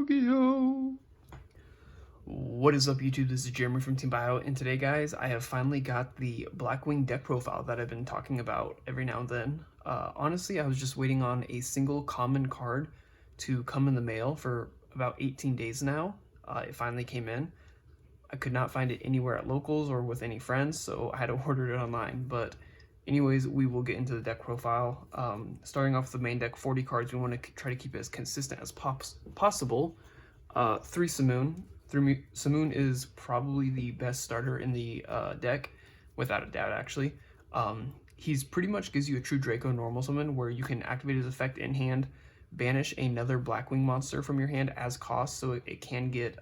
Yu-Gi-Oh! What is up, YouTube? This is Jeremy from Team Bio, and today, guys, I have finally got the Blackwing deck profile that I've been talking about every now and then. Honestly, I was just waiting on a single common card to come in the mail for about 18 days now. It finally came in. I could not find it anywhere at locals or with any friends, so I had to order it online. But anyways, we will get into the deck profile. Starting off with the main deck, 40 cards. We want to try to keep it as consistent as possible. 3 Simoon. Simoon is probably the best starter in the deck, without a doubt, actually. He's pretty much gives you a true Draco normal summon where you can activate his effect in hand, banish another Blackwing monster from your hand as cost, so it can get,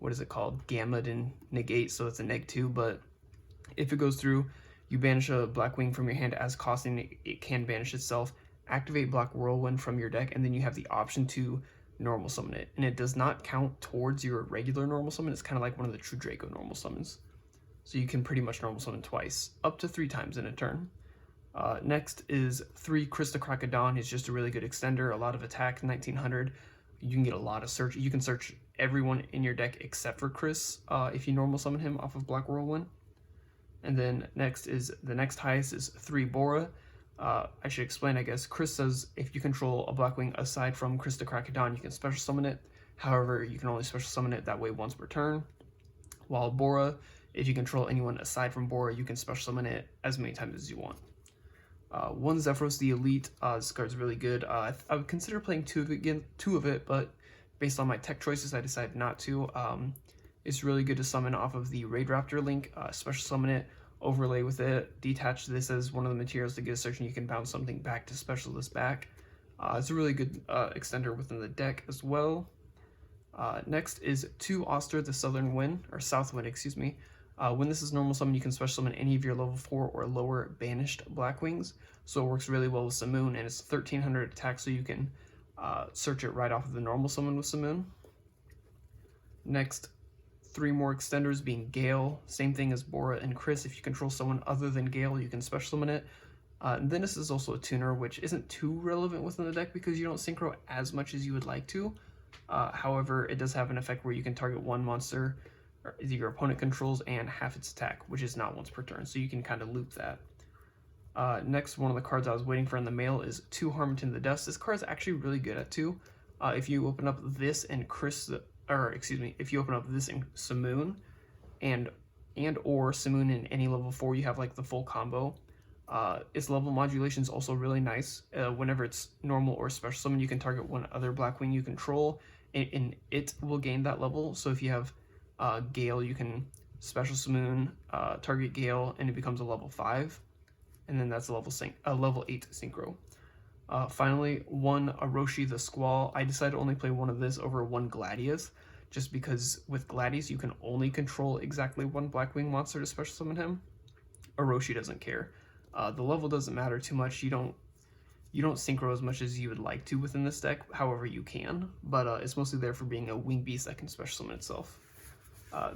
what is it called? Gamut and negate, so it's a -2, but if it goes through, you banish a Blackwing from your hand as cost, and it can banish itself. Activate Black Whirlwind from your deck, and then you have the option to normal summon it, and it does not count towards your regular normal summon. It's kind of like one of the true Draco normal summons, so you can pretty much normal summon twice, up to 3 times in a turn. Next is 3 Krista Crocodon. He's just a really good extender, a lot of attack, 1900. You can get a lot of search. You can search everyone in your deck except for Chris if you normal summon him off of Black Whirlwind. And then next is the next highest is 3 Bora. I should explain, I guess. Chris says if you control a Blackwing aside from Krista Crocodon, you can special summon it. However, you can only special summon it that way once per turn. While Bora, if you control anyone aside from Bora, you can special summon it as many times as you want. 1 Zephyros the Elite. This card's really good. I would consider playing 2 of it, but based on my tech choices, I decided not to. It's really good to summon off of the Raid Raptor link, special summon it, overlay with it, detach this as one of the materials to get a search, and you can bounce something back to special this back. It's a really good extender within the deck as well. Next is 2 Oster the Southern Wind, or South Wind, excuse me. When this is normal summon, you can special summon any of your level 4 or lower banished Blackwings, so it works really well with Simoon, and it's 1300 attack, so you can search it right off of the normal summon with Simoon. Next, 3 more extenders being Gale, same thing as Bora and Chris. If you control someone other than Gale, you can special summon it. And then this is also a tuner, which isn't too relevant within the deck because you don't synchro as much as you would like to. However, it does have an effect where you can target 1 monster your opponent controls and half its attack, which is not once per turn, so you can kind of loop that. Next, one of the cards I was waiting for in the mail is 2 Harmington the Dust. This card is actually really good at 2. If you open up this and if you open up this in Simoon and or Simoon in any level 4, you have like the full combo. Its level modulation is also really nice. Whenever it's normal or special summon, you can target 1 other Blackwing you control, and it will gain that level. So if you have Gale, you can special Simoon, target Gale, and it becomes a level 5, and then that's a level 8 synchro. Finally, 1 Orochi the Squall. I decided to only play 1 of this over 1 Gladius, just because with Gladius you can only control exactly 1 Blackwing monster to special summon him. Orochi doesn't care. The level doesn't matter too much. You don't synchro as much as you would like to within this deck. However, you can, but it's mostly there for being a wing beast that can special summon itself.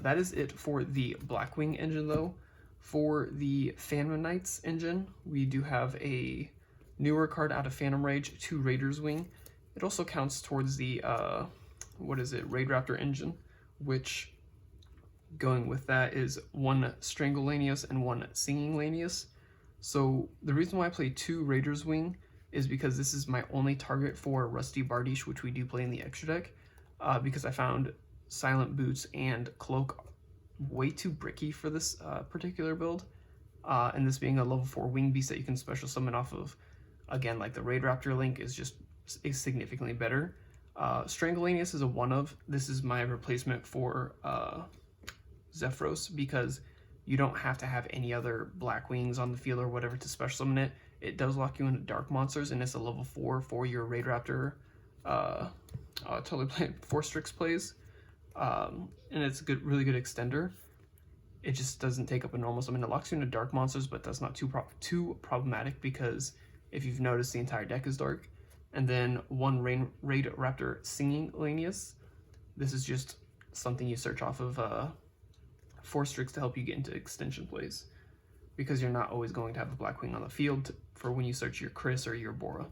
That is it for the Blackwing engine, though. For the Phantom Knights engine, we do have a newer card out of Phantom Rage, 2 Raiders Wing. It also counts towards the, Raid Raptor engine, which, going with that, is 1 Strangle Lanius and 1 Singing Lanius. So the reason why I play 2 Raiders Wing is because this is my only target for Rusty Bardiche, which we do play in the extra deck, because I found Silent Boots and Cloak way too bricky for this particular build, and this being a level 4 wing beast that you can special summon off of, again, like the Raid Raptor link, is significantly better. Strangulanius is a 1-of. This is my replacement for Zephyros, because you don't have to have any other Blackwings on the field or whatever to special summon it. It does lock you into dark monsters, and it's a level 4 for your Raid Raptor totally play 4 Strix plays. And it's a really good extender. It just doesn't take up a normal summon. It locks you into dark monsters, but that's not too problematic, because if you've noticed, the entire deck is dark. And then 1 Raid Raptor Singing Lanius. This is just something you search off of 4 Strix to help you get into extension plays, because you're not always going to have a Blackwing on the field for when you search your Chris or your Bora.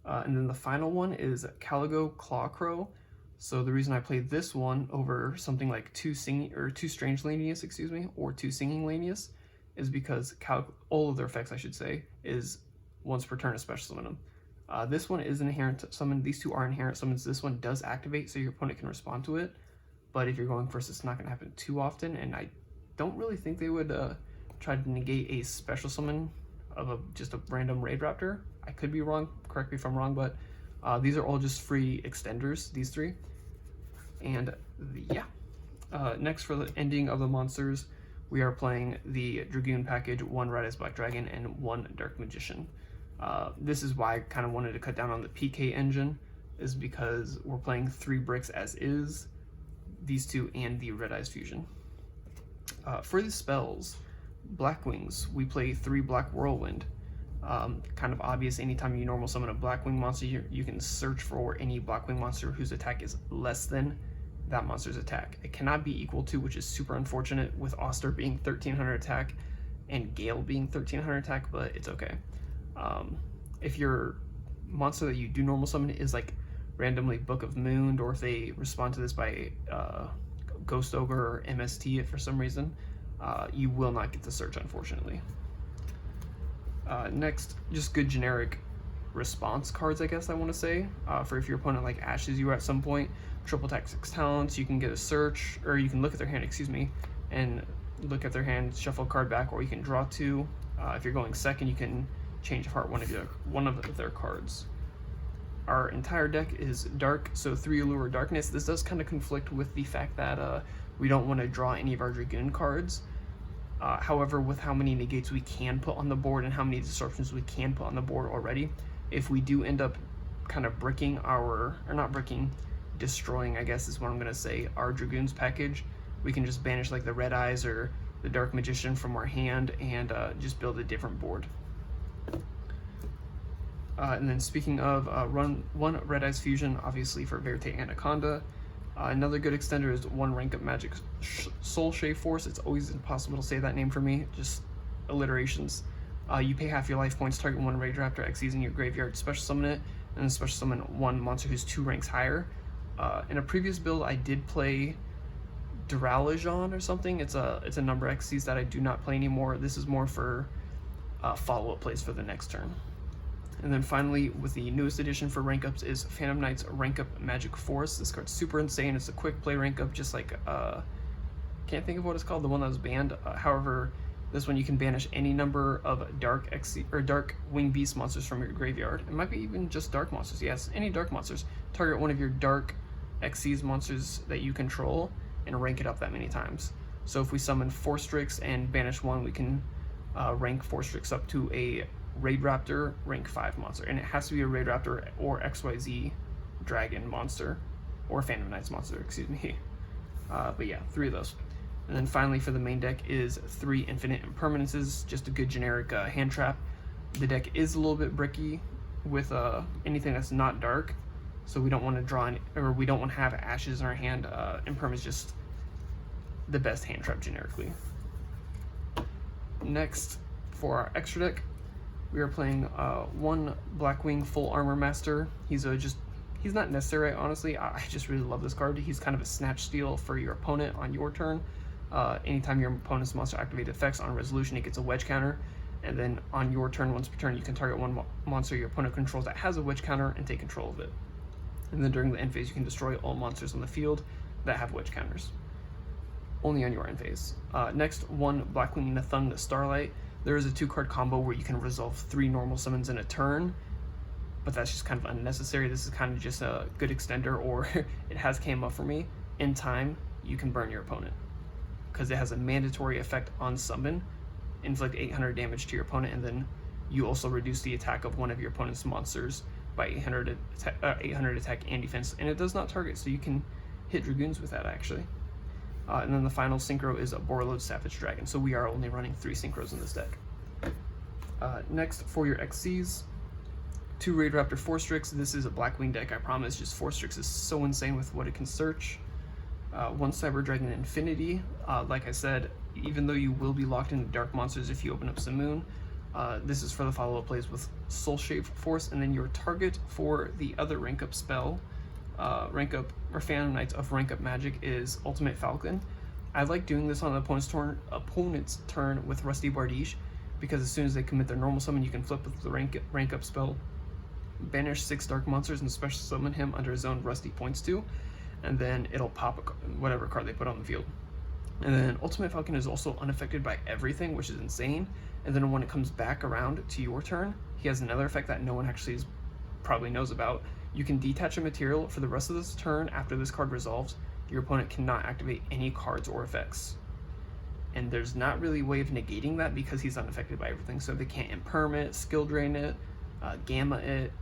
And then the final one is Caligo Clawcrow. So the reason I played this one over something like two Strange Lanius, excuse me, or two Singing Lanius, is because all of their effects, I should say, is once per turn a special summon them. This one is an inherent summon. These two are inherent summons. This one does activate, so your opponent can respond to it. But if you're going first, it's not going to happen too often, and I don't really think they would try to negate a special summon of just a random Raid Raptor. I could be wrong. Correct me if I'm wrong, but these are all just free extenders, these three. And yeah. Next, for the ending of the monsters, we are playing the Dragoon package, 1 Red Eyes Black Dragon and 1 Dark Magician. This is why I kind of wanted to cut down on the PK engine, is because we're playing 3 bricks as is, these two and the Red Eyes Fusion. For the spells, Blackwings, we play 3 Black Whirlwind. Kind of obvious, anytime you normal summon a Blackwing monster, you can search for any Blackwing monster whose attack is less than that monster's attack. It cannot be equal to, which is super unfortunate, with Oster being 1300 attack and Gale being 1300 attack, but it's okay. If your monster that you do normal summon is like randomly Book of Moon, or if they respond to this by Ghost Ogre or MST for some reason, you will not get the search, unfortunately. Next, just good generic response cards, I guess I want to say, for if your opponent like ashes you at some point. Triple attack 6 talents, you can get a search, or you can look at their hand, excuse me, and look at their hand, shuffle a card back, or you can draw 2. If you're going second, you can change apart one of their cards. Our entire deck is dark, so 3 Allure Darkness. This does kind of conflict with the fact that we don't want to draw any of our Dragoon cards. However, with how many negates we can put on the board and how many disruptions we can put on the board already, if we do end up kind of destroying, I guess is what I'm going to say, our Dragoons package, we can just banish like the Red Eyes or the Dark Magician from our hand and just build a different board. And then speaking of, run 1 Red Eyes Fusion, obviously for Verite Anaconda. Another good extender is 1 Rank Up Magic Soul Shave Force. It's always impossible to say that name for me, just alliterations. You pay half your life points, target 1 Raid Raptor Xyz in your graveyard, special summon it, and then special summon 1 monster who's 2 ranks higher. In a previous build, I did play Duralajon or something. It's a number Xyz that I do not play anymore. This is more for follow-up plays for the next turn. And then finally, with the newest addition for rank ups, is Phantom Knight's Rank Up Magic Force. This card's super insane. It's a quick play rank up, just like can't think of what it's called, the one that was banned. However, this one you can banish any number of dark wing beast monsters from your graveyard. It might be even just dark monsters. Yes, any dark monsters. Target one of your dark Xyz monsters that you control and rank it up that many times. So if we summon 4 Strix and banish 1, we can rank 4 Strix up to a Raid Raptor rank 5 monster, and it has to be a Raid Raptor or XYZ Dragon monster, or Phantom Knights monster, excuse me. But yeah, 3 of those. And then finally for the main deck is 3 Infinite Impermanences, just a good generic hand trap. The deck is a little bit bricky with anything that's not dark, so we don't want to draw any, or we don't want to have ashes in our hand. Imperm is just the best hand trap generically. Next, for our extra deck, we are playing 1 Blackwing Full Armor Master. He's not necessary, honestly. I just really love this card. He's kind of a snatch steal for your opponent on your turn. Anytime your opponent's monster activated effects on resolution, it gets a wedge counter. And then on your turn, once per turn, you can target 1 monster your opponent controls that has a wedge counter and take control of it. And then during the end phase, you can destroy all monsters on the field that have wedge counters. Only on your end phase. Next, 1 Blackwing Nathung the Starlight. There is a 2-card combo where you can resolve 3 normal summons in a turn, but that's just kind of unnecessary. This is kind of just a good extender, or it has came up for me. In time, you can burn your opponent, because it has a mandatory effect on summon, inflict 800 damage to your opponent, and then you also reduce the attack of one of your opponent's monsters by 800 attack and defense, and it does not target, so you can hit Dragoons with that actually. And then the final synchro is a Borreload Savage Dragon, so we are only running 3 synchros in this deck. Next, for your Xyz, 2 Raid Raptor 4 Strix. This is a Blackwing deck, I promise. Just 4 Strix is so insane with what it can search. 1 Cyber Dragon Infinity. Like I said, even though you will be locked into dark monsters if you open up Simoon, this is for the follow-up plays with Soul Shave Force, and then your target for the other rank up spell rank up or Phantom Knights of rank up magic is Ultimate Falcon. I like doing this on the opponent's turn with Rusty Bardiche, because as soon as they commit their normal summon, you can flip with the rank up spell, banish 6 dark monsters, and special summon him under his own Rusty points to, and then it'll pop whatever card they put on the field. And then Ultimate Falcon is also unaffected by everything, which is insane. And then when it comes back around to your turn, he has another effect that no one actually probably knows about. You can detach a material for the rest of this turn. After this card resolves, your opponent cannot activate any cards or effects. And there's not really a way of negating that because he's unaffected by everything. So they can't imperm it, skill drain it, gamma it.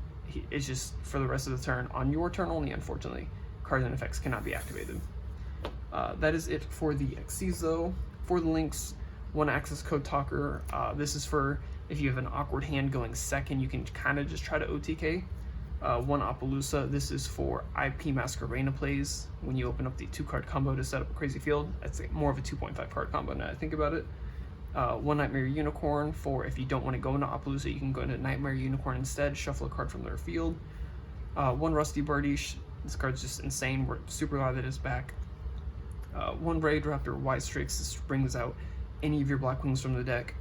It's just for the rest of the turn. On your turn only, unfortunately, cards and effects cannot be activated. That is it for the XCs though. For the links, one access code talker. This is for if you have an awkward hand going second, you can kind of just try to OTK. One Appaloosa. This is for IP Masquerena plays when you open up the 2-card combo to set up a crazy field. It's more of a 2.5 card combo now I think about it. One Nightmare Unicorn for if you don't want to go into Appaloosa, you can go into Nightmare Unicorn instead, shuffle a card from their field. One Rusty Bardiche. This card's just insane. We're super glad that it's back. One Raid Raptor Strix. This brings out any of your Blackwings from the deck.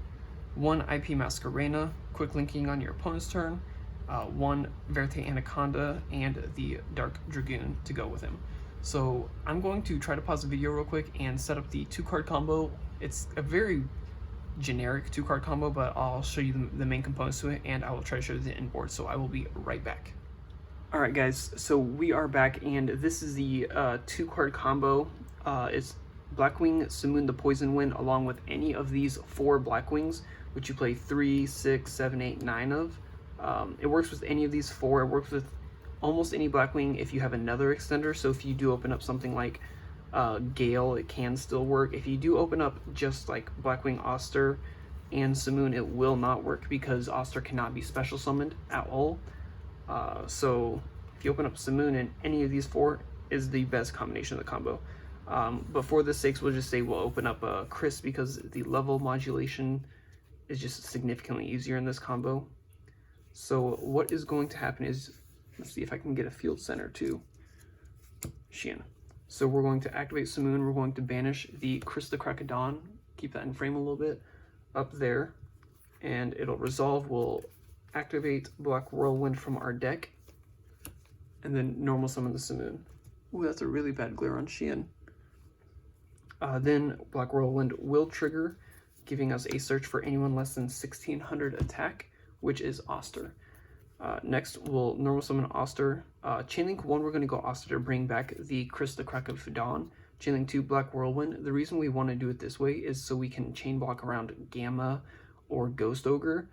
One IP Masquerena, quick linking on your opponent's turn. One Verte Anaconda, and the Dark Dragoon to go with him. So I'm going to try to pause the video real quick and set up the 2-card combo. It's a very generic 2-card combo, but I'll show you the main components to it, and I will try to show you the inboard. So I will be right back. Alright guys, so we are back, and this is the 2-card combo. It's Blackwing, Simoon the Poison Wind, along with any of these 4 Blackwings, which you play 3, 6, 7, 8, 9 of. It works with any of these 4. It works with almost any Blackwing if you have another extender. So if you do open up something like Gale, it can still work. If you do open up just like Blackwing, Oster, and Simoon, it will not work because Oster cannot be special summoned at all. So if you open up Simoon, and any of these 4 is the best combination of the combo. But for the sakes, we'll just say we'll open up Chris because the level modulation is just significantly easier in this combo. So what is going to happen is, let's see if I can get a field center to Xian. So we're going to activate Simoon. We're going to banish the Chris the Crack of Dawn, keep that in frame a little bit, up there, and it'll resolve. We'll activate Black Whirlwind from our deck, and then normal summon the Simoon. Ooh, that's a really bad glare on Xian. Then Black Whirlwind will trigger, giving us a search for anyone less than 1600 attack, which is Oster. Next, we'll normal summon Oster. Chainlink 1, we're going to go Oster to bring back the Chris the Crack of Dawn. Chainlink 2, Black Whirlwind. The reason we want to do it this way is so we can chain block around Gamma or Ghost Ogre.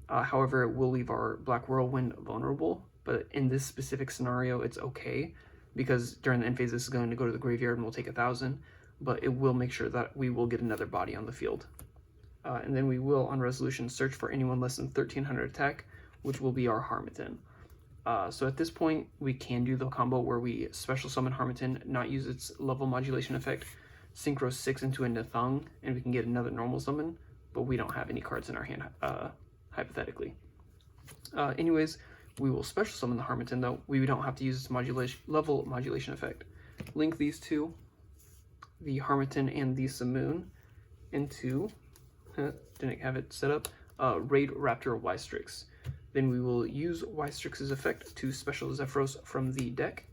However, it will leave our Black Whirlwind vulnerable, but in this specific scenario, it's okay, because during the end phase, this is going to go to the graveyard and we'll take 1,000, but it will make sure that we will get another body on the field. And then we will, on resolution, search for anyone less than 1300 attack, which will be our Harmattan. So at this point, we can do the combo where we special summon Harmattan, not use its level modulation effect, synchro 6 into a Nathung, and we can get another normal summon, but we don't have any cards in our hand, hypothetically. Anyways, we will special summon the Harmattan, though. We don't have to use its level modulation effect. Link these two, the Harmattan and the Simoon, into... didn't have it set up, Raid Raptor Strix. Then we will use Strix's effect to special Zephyros from the deck.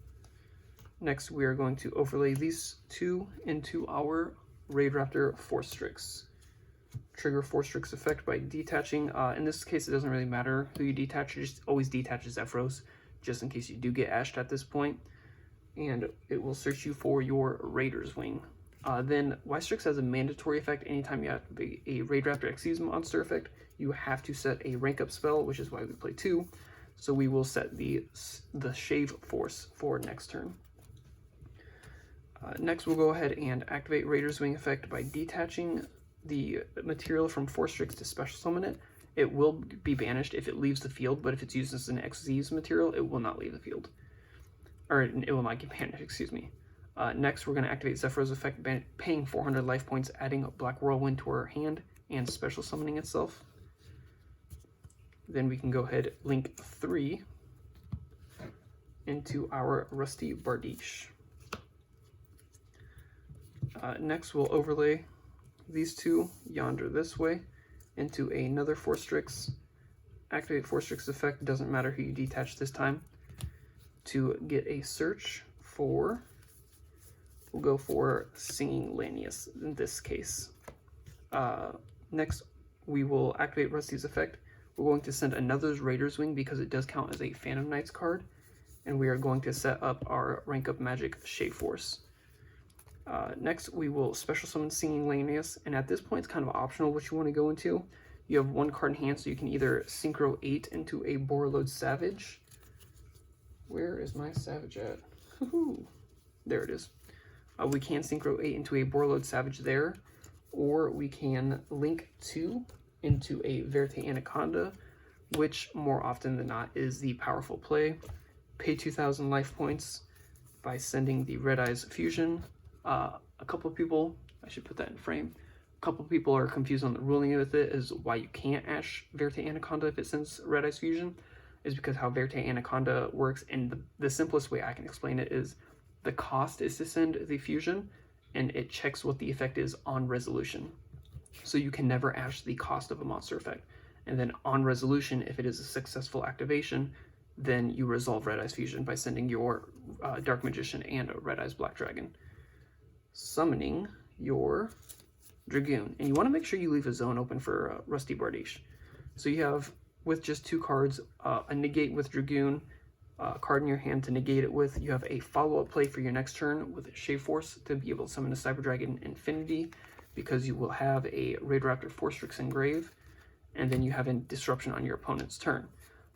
Next, we are going to overlay these 2 into our Raid Raptor Strix. Trigger Strix effect by detaching. In this case, it doesn't really matter who you detach, just always detach Zephyros, just in case you do get ashed at this point. And it will search you for your Raider's Wing. Then Strix has a mandatory effect. Anytime you have a Raid Raptor Xyz monster effect, you have to set a rank up spell, which is why we play 2. So we will set the Shave Force for next turn. Next, we'll go ahead and activate Raider's Wing effect by detaching the material from Strix to special summon it. It will be banished if it leaves the field, but if it's used as an Xyz material, it will not leave the field. Or it will not get banished, excuse me. Next, we're going to activate Zephyros effect, paying 400 life points, adding Black Whirlwind to our hand, and special summoning itself. Then we can go ahead, link 3 into our Rusty Bardiche. Next, we'll overlay these two yonder this way into another Force Strix. Activate Force Strix effect, doesn't matter who you detach this time, to get a search for, we'll go for Singing Lanius in this case. Next, we will activate Rusty's effect. We're going to send another Raider's Wing because it does count as a Phantom Knights card, and we are going to set up our rank up magic Shade Force. Next, we will special summon Singing Lanius, and at this point, it's kind of optional what you want to go into. You have one card in hand, so you can either Synchro 8 into a Borreload Savage. Where is my Savage at? There it is. We can Synchro 8 into a Borreload Savage there, or we can link 2 into a Verte Anaconda, which more often than not is the powerful play. Pay 2,000 life points by sending the Red Eyes Fusion. A couple of people, I should put that in frame, a couple of people are confused on the ruling with it as why you can't Ash Verte Anaconda if it sends Red Eyes Fusion, is because how Verte Anaconda works, and the simplest way I can explain it is the cost is to send the fusion, and it checks what the effect is on resolution. So you can never Ash the cost of a monster effect. And then on resolution, if it is a successful activation, then you resolve Red Eyes Fusion by sending your Dark Magician and Red Eyes Black Dragon. Summoning your Dragoon. And you want to make sure you leave a zone open for Rusty Bardiche. So you have, with just 2 cards, a negate with Dragoon, a card in your hand to negate it with. You have a follow-up play for your next turn with Shade Force to be able to summon a Cyber Dragon Infinity, because you will have a Raid Raptor Force Strix Engrave, and then you have a disruption on your opponent's turn.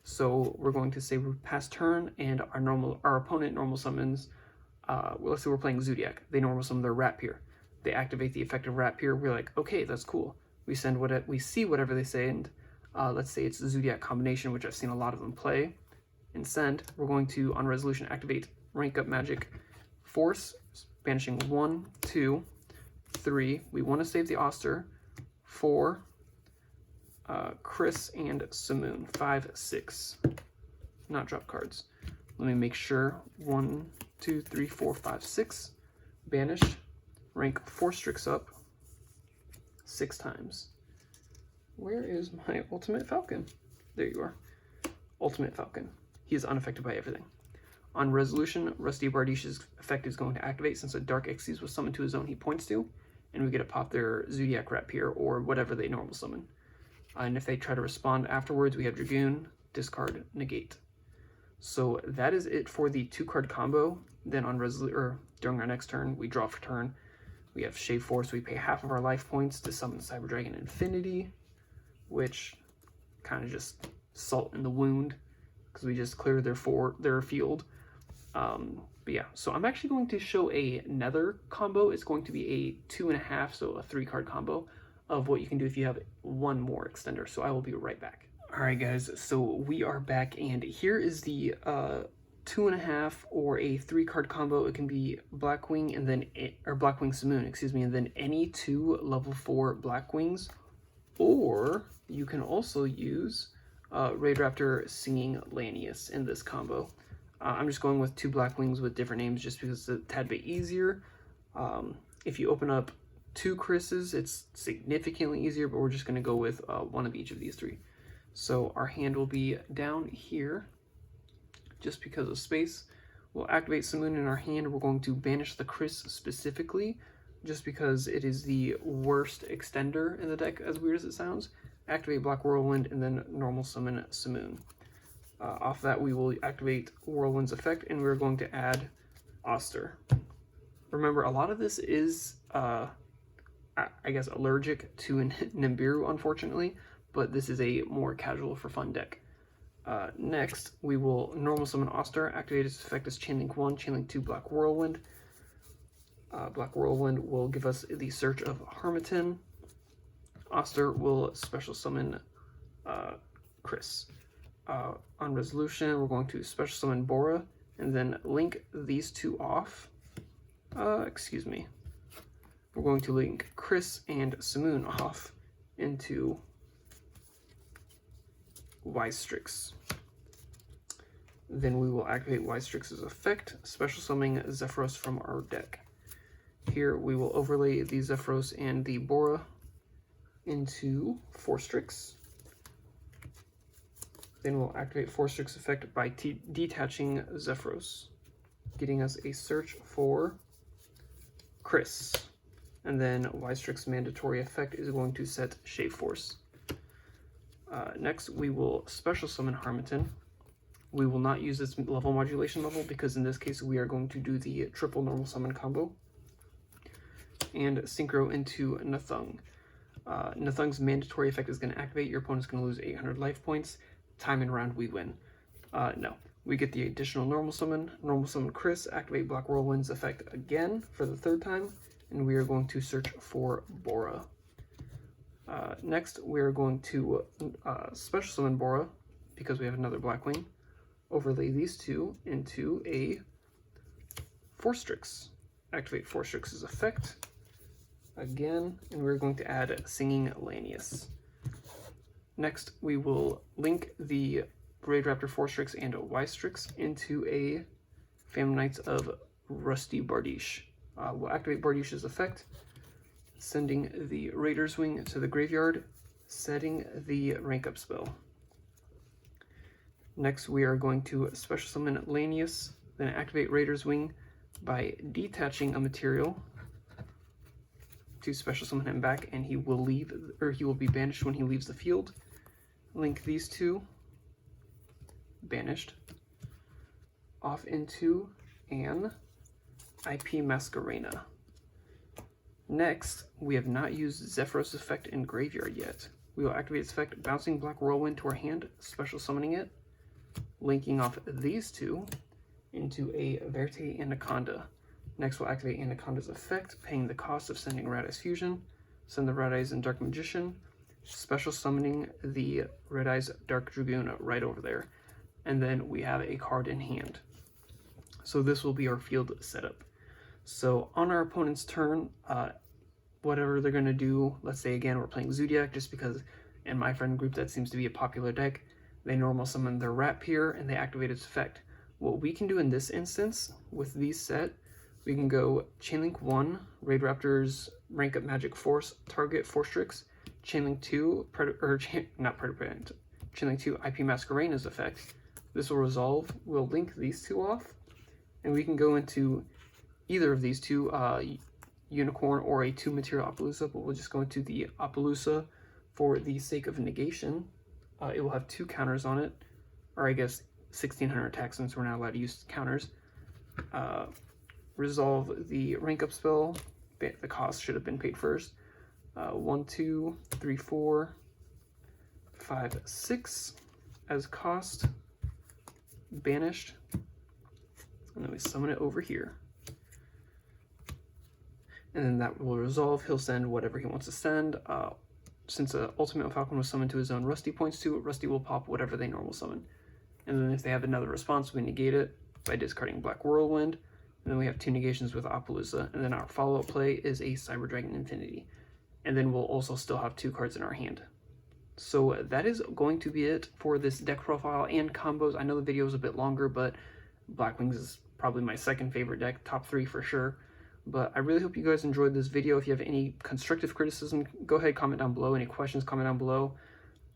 So we're going to say we pass turn, and our opponent normal summons, well, let's say we're playing Zodiac. They normal summon their Rapier. They activate the effect of Rapier. We're like, okay, that's cool. We see whatever they say, and let's say it's the Zodiac combination, which I've seen a lot of them play, and send. We're going to, on resolution, activate Rank Up Magic Force, banishing 1, 2, 3. We want to save the Oster. 4, Chris and Simoon. 5, 6. Not drop cards. Let me make sure. 1, 2, 3, 4, 5, 6. Banished. Rank Force Strix up 6 times. Where is my Ultimate Falcon? There you are. Ultimate Falcon. He is unaffected by everything. On resolution, Rusty Bardiche's effect is going to activate since a Dark Xyz was summoned to a zone he points to, and we get to pop their Zodiac Rapier or whatever they normal summon. And if they try to respond afterwards, we have Dragoon, discard, negate. So that is it for the 2-card combo. Then on during our next turn, we draw for turn. We have Shade Force. We pay half of our life points to summon Cyber Dragon Infinity, which kind of just salt in the wound because we just cleared their field. But yeah, so I'm actually going to show another combo. It's going to be a 2.5, so a 3-card combo of what you can do if you have one more extender. So I will be right back. All right, guys, so we are back, and here is the 2.5 or a 3-card combo. It can be Blackwing and then, or Blackwing Simoon, excuse me, and then any 2 level 4 Blackwings, or you can also use Raid Raptor Singing Lanius in this combo. I'm just going with 2 Blackwings with different names just because it's a tad bit easier. If you open up 2 Chris's, it's significantly easier, but we're just going to go with one of each of these 3. So our hand will be down here just because of space. We'll activate Simoon in our hand. We're going to banish the Chris specifically just because it is the worst extender in the deck, as weird as it sounds. Activate Black Whirlwind and then normal summon Simoon. Off that, we will activate Whirlwind's effect, and we're going to add Oster. Remember, a lot of this is, I guess, allergic to Nibiru, unfortunately, but this is a more casual for fun deck. Next, we will normal summon Oster, activate its effect as Chainlink 1, Chainlink 2, Black Whirlwind. Black Whirlwind will give us the Search of Harmattan. Oster will special summon Chris. On resolution, we're going to special summon Bora, and then link these 2 off. Excuse me. We're going to link Chris and Simoon off into Wise Strix. Then we will activate Wystrix's effect, special summoning Zephyros from our deck. Here we will overlay the Zephyros and the Bora into Forstrix. Then we'll activate Forstrix effect by detaching Zephyros, getting us a search for Chris. And then Wystrix mandatory effect is going to set Shave Force. Next, we will special summon Harmattan. We will not use its level modulation level because in this case we are going to do the triple normal summon combo. And synchro into Nathung. Nathung's mandatory effect is going to activate. Your opponent's going to lose 800 life points. Time and round we win. No. We get the additional normal summon Chris, activate Black Whirlwind's effect again for the third time, and we are going to search for Bora. Next, we are going to special summon Bora, because we have another Blackwing. Overlay these two into a Forstrix. Activate Forstrix's effect again, and we're going to add Singing Lanius. Next, we will link the Raid Raptor Forstrix and Wystrix into a Phantom Knights of Rusty Bardiche. We'll activate Bardish's effect, sending the Raider's Wing to the graveyard, setting the rank up spell. Next, we are going to special summon Lanius, then activate Raider's Wing by detaching a material to special summon him back, and he will leave, or he will be banished when he leaves the field. Link these two, banished, off into an IP Masquerena. Next, we have not used Zephyros' effect in graveyard yet. We will activate its effect, bouncing Black Whirlwind to our hand, special summoning it, linking off these two into a Verte Anaconda. Next, we'll activate Anaconda's effect, paying the cost of sending Red Eyes Fusion, send the Red Eyes and Dark Magician, special summoning the Red Eyes Dark Dragoon right over there, and then we have a card in hand. So this will be our field setup. So on our opponent's turn, whatever they're going to do, let's say again we're playing Zodiac, just because in my friend group that seems to be a popular deck, they normal summon their Rat here and they activate its effect. What we can do in this instance with these set, we can go Chainlink 1, Raid Raptor's Rank Up Magic Force, target Forstrix, Chainlink 2, Chainlink 2 IP Masquerena's effect. This will resolve. We'll link these two off, and we can go into either of these two, Unicorn or a 2-material Appaloosa, but we'll just go into the Appaloosa for the sake of negation. It will have 2 counters on it, or I guess 1600 attack since we're not allowed to use counters. Resolve the rank up spell. The cost should have been paid first. 1, 2, 3, 4, 5, 6 as cost. Banished. And then we summon it over here. And then that will resolve. He'll send whatever he wants to send. Since Ultimate Falcon was summoned to his own Rusty points to it, Rusty will pop whatever they normal summon. And then if they have another response, we negate it by discarding Black Whirlwind. And then we have 2 negations with Appaloosa. And then our follow-up play is a Cyber Dragon Infinity. And then we'll also still have 2 cards in our hand. So that is going to be it for this deck profile and combos. I know the video is a bit longer, but Blackwings is probably my second favorite deck, top 3 for sure. But I really hope you guys enjoyed this video. If you have any constructive criticism, go ahead, comment down below. Any questions, comment down below.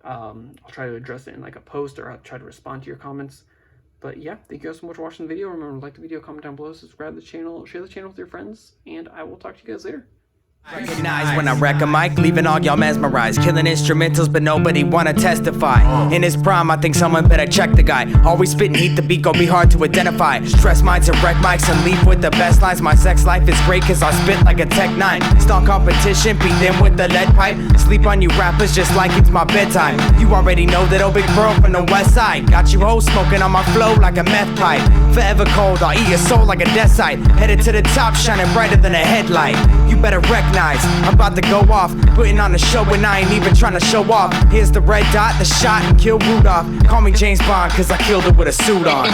I'll try to address it in like a post, or I'll try to respond to your comments. But yeah, thank you guys so much for watching the video. Remember to like the video, comment down below, subscribe to the channel, share the channel with your friends, and I will talk to you guys later. Recognize when I wreck a mic, leaving all y'all mesmerized. Killing instrumentals, but nobody wanna testify. In his prime, I think someone better check the guy. Always spitting heat, the beat gon' be hard to identify. Stress minds and wreck mics and leave with the best lines. My sex life is great cause I spit like a Tech 9. Stall competition, beat them with the lead pipe. Sleep on you rappers just like it's my bedtime. You already know that old big bro from the west side. Got you hoes smoking on my flow like a meth pipe. Forever cold, I'll eat your soul like a death site. Headed to the top, shining brighter than a headlight. You better recognize I'm about to go off, putting on a show and I ain't even trying to show off. Here's the red dot, the shot, and kill Rudolph. Call me James Bond, cause I killed it with a suit on.